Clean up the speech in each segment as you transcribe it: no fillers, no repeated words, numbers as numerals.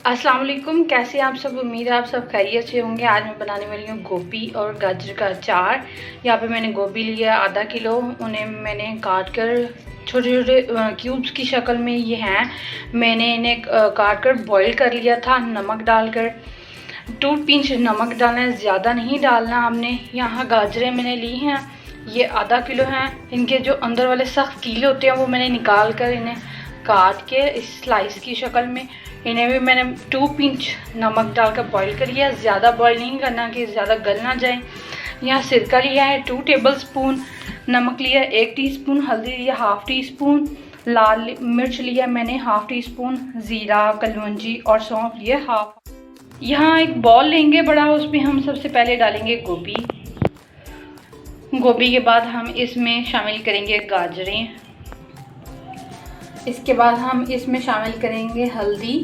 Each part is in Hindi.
अस्सलाम वालेकुम। कैसे आप सब? उम्मीद है आप सब खैरियत से होंगे। आज मैं बनाने वाली हूँ गोभी और गाजर का अचार। यहाँ पे मैंने गोभी लिया आधा किलो, उन्हें मैंने काट कर छोटे छोटे क्यूब्स की शक्ल में ये हैं। मैंने इन्हें काट कर बॉईल कर लिया था नमक डालकर। 2 पिंच नमक डालना है, ज़्यादा नहीं डालना आपने। यहाँ गाजरें मैंने ली हैं, ये आधा किलो हैं। इनके जो अंदर वाले सख्त कीले होते हैं वो मैंने निकाल कर इन्हें काट के इस स्लाइस की शक्ल में इन्हें भी मैंने 2 पिंच नमक डालकर बॉईल कर लिया। ज़्यादा बॉईल नहीं करना कि ज़्यादा गल ना जाए। यहाँ सिरका लिया है 2 टेबलस्पून, नमक लिया 1 टीस्पून, हल्दी लिया ½ टीस्पून, लाल मिर्च लिया मैंने ½ टीस्पून, ज़ीरा, कलौंजी और सौंफ लिया ½ यहाँ एक बॉल लेंगे बड़ा, उसमें हम सबसे पहले डालेंगे गोभी। गोभी के बाद हम इसमें शामिल करेंगे गाजरें। इसके बाद हम इसमें शामिल करेंगे हल्दी।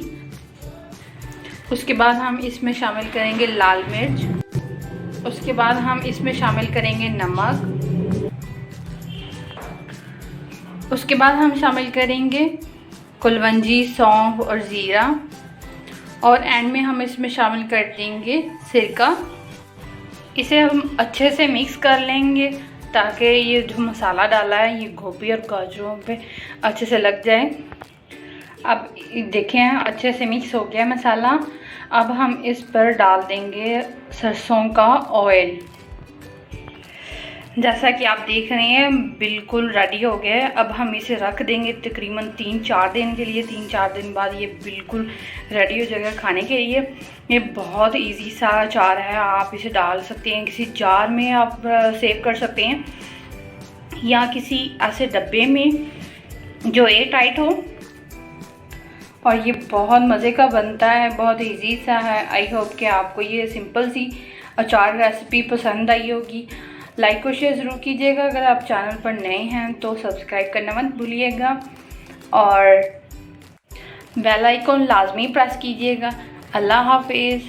उसके बाद हम इसमें शामिल करेंगे लाल मिर्च। उसके बाद हम इसमें शामिल करेंगे नमक। उसके बाद हम शामिल करेंगे कलौंजी, सौंफ और ज़ीरा। और एंड में हम इसमें शामिल कर देंगे सिरका। इसे हम अच्छे से मिक्स कर लेंगे ताकि ये जो मसाला डाला है ये गोभी और गाजरों पे अच्छे से लग जाए। अब देखें अच्छे से मिक्स हो गया मसाला। अब हम इस पर डाल देंगे सरसों का ऑयल। जैसा कि आप देख रहे हैं बिल्कुल रेडी हो गया है। अब हम इसे रख देंगे तकरीबन 3-4 दिन के लिए। 3-4 दिन बाद ये बिल्कुल रेडी हो जाएगा खाने के लिए। ये बहुत इजी सा अचार है, आप इसे डाल सकते हैं किसी जार में, आप सेव कर सकते हैं या किसी ऐसे डब्बे में जो एयर टाइट हो। और ये बहुत मज़े का बनता है, बहुत इजी सा है। आई होप कि आपको ये सिंपल सी अचार रेसिपी पसंद आई होगी। लाइक और शेयर ज़रूर कीजिएगा। अगर आप चैनल पर नए हैं तो सब्सक्राइब करना मत भूलिएगा और बेल आइकॉन लाजमी प्रेस कीजिएगा। अल्लाह हाफिज़।